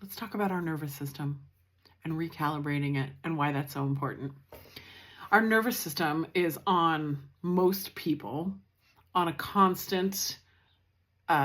let's talk about our nervous system and recalibrating it and why that's so important. Our nervous system is on most people on a constant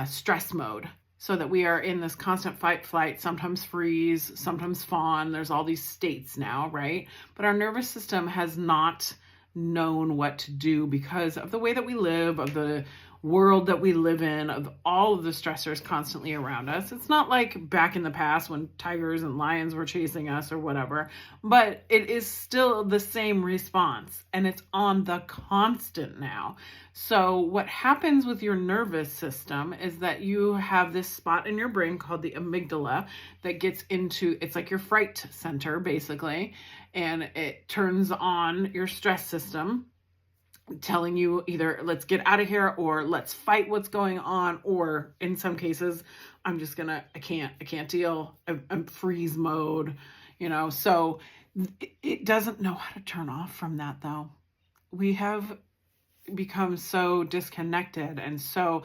stress mode, so that we are in this constant fight, flight, sometimes freeze, sometimes fawn. There's all these states now, right? But our nervous system has not known what to do because of the way that we live, of the world that we live in, of all of the stressors constantly around us. It's not like back in the past when tigers and lions were chasing us or whatever, but it is still the same response, and it's on the constant now. So what happens with your nervous system is that you have this spot in your brain called the amygdala that gets into, it's like your fright center basically, and it turns on your stress system, telling you either let's get out of here or let's fight what's going on, or in some cases I can't deal, I'm freeze mode, so it doesn't know how to turn off from that though. We have become so disconnected and so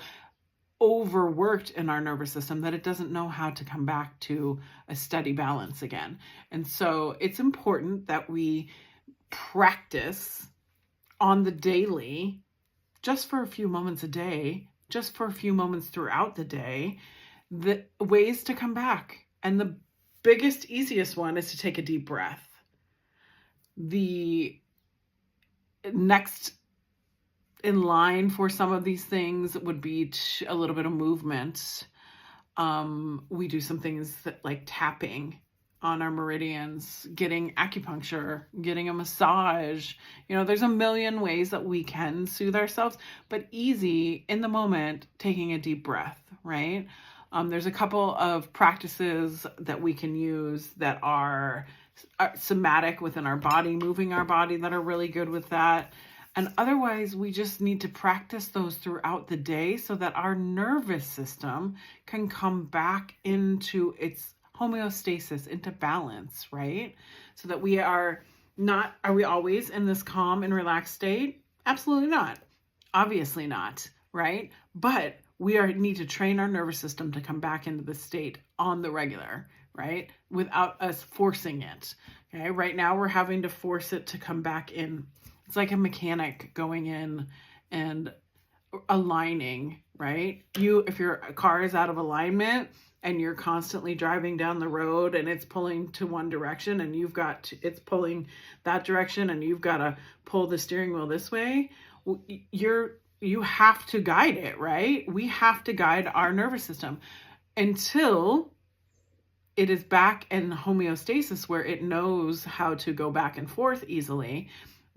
overworked in our nervous system that it doesn't know how to come back to a steady balance again. And so it's important that we practice on the daily, just for a few moments a day, just for a few moments throughout the day, the ways to come back. And the biggest, easiest one is to take a deep breath. The next in line for some of these things would be a little bit of movement. We do some things like tapping on our meridians, getting acupuncture, getting a massage. There's a million ways that we can soothe ourselves, but easy in the moment, taking a deep breath, right? There's a couple of practices that we can use that are somatic within our body, moving our body, that are really good with that. And otherwise, we just need to practice those throughout the day so that our nervous system can come back into its homeostasis, into balance, right? So that we are we always in this calm and relaxed state? Absolutely not. Obviously not, right? But we need to train our nervous system to come back into the state on the regular, right? Without us forcing it. Okay. Right now we're having to force it to come back in. It's like a mechanic going in and aligning, right? If your car is out of alignment and you're constantly driving down the road and it's pulling to one direction and it's pulling that direction and you've got to pull the steering wheel this way, you have to guide it, right? We have to guide our nervous system until it is back in homeostasis where it knows how to go back and forth easily.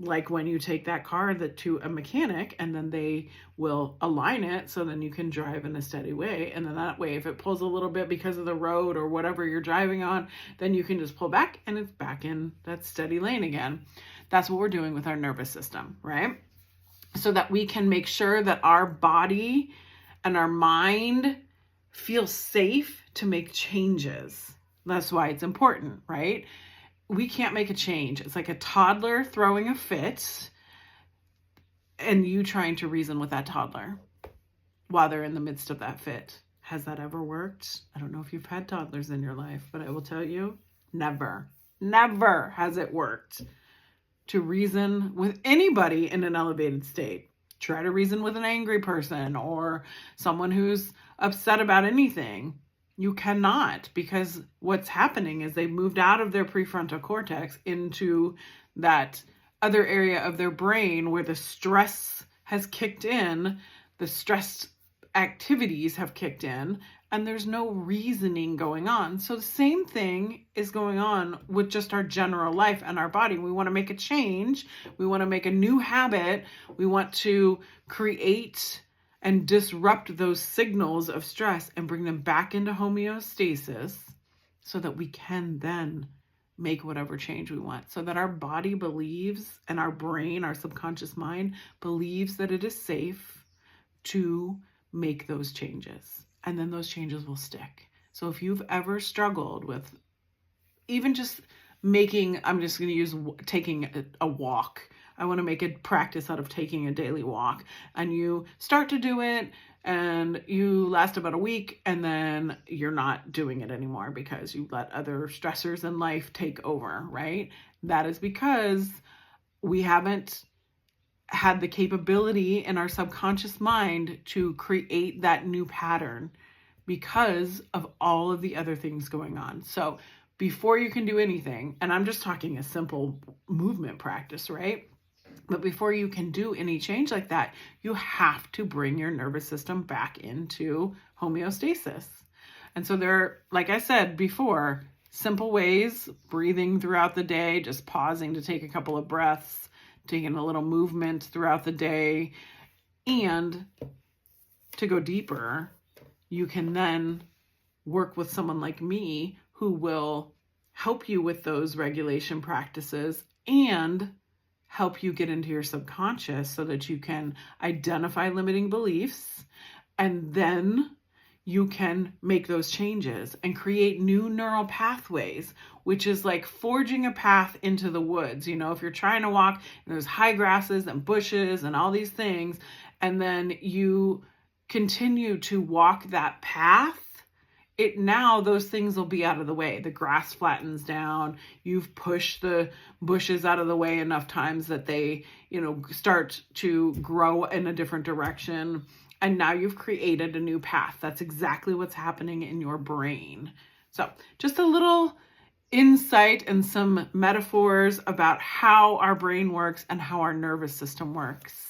Like when you take that car to a mechanic and then they will align it so then you can drive in a steady way. And then that way, if it pulls a little bit because of the road or whatever you're driving on, then you can just pull back and it's back in that steady lane again. That's what we're doing with our nervous system, right? So that we can make sure that our body and our mind feel safe to make changes. That's why it's important, right? We can't make a change. It's like a toddler throwing a fit and you trying to reason with that toddler while they're in the midst of that fit. Has that ever worked? I don't know if you've had toddlers in your life, but I will tell you, never has it worked to reason with anybody in an elevated state. Try to reason with an angry person or someone who's upset about anything. You cannot, because what's happening is they've moved out of their prefrontal cortex into that other area of their brain where the stress has kicked in, the stress activities have kicked in, and there's no reasoning going on. So the same thing is going on with just our general life and our body. We want to make a change. We want to make a new habit. We want to create and disrupt those signals of stress and bring them back into homeostasis so that we can then make whatever change we want. So that our body believes and our brain, our subconscious mind believes that it is safe to make those changes. And then those changes will stick. So if you've ever struggled with even just I'm just going to use taking a walk. I want to make a practice out of taking a daily walk, and you start to do it and you last about a week, and then you're not doing it anymore because you let other stressors in life take over, right? That is because we haven't had the capability in our subconscious mind to create that new pattern because of all of the other things going on. So before you can do anything, and I'm just talking a simple movement practice, right? But before you can do any change like that, you have to bring your nervous system back into homeostasis. And so there are, like I said before, simple ways, breathing throughout the day, just pausing to take a couple of breaths, taking a little movement throughout the day. And to go deeper, you can then work with someone like me who will help you with those regulation practices and help you get into your subconscious so that you can identify limiting beliefs, and then you can make those changes and create new neural pathways, which is like forging a path into the woods. You know, if you're trying to walk and there's high grasses and bushes and all these things, and then you continue to walk that path, now those things will be out of the way. The grass flattens down. You've pushed the bushes out of the way enough times that they, start to grow in a different direction. And now you've created a new path. That's exactly what's happening in your brain. So just a little insight and some metaphors about how our brain works and how our nervous system works.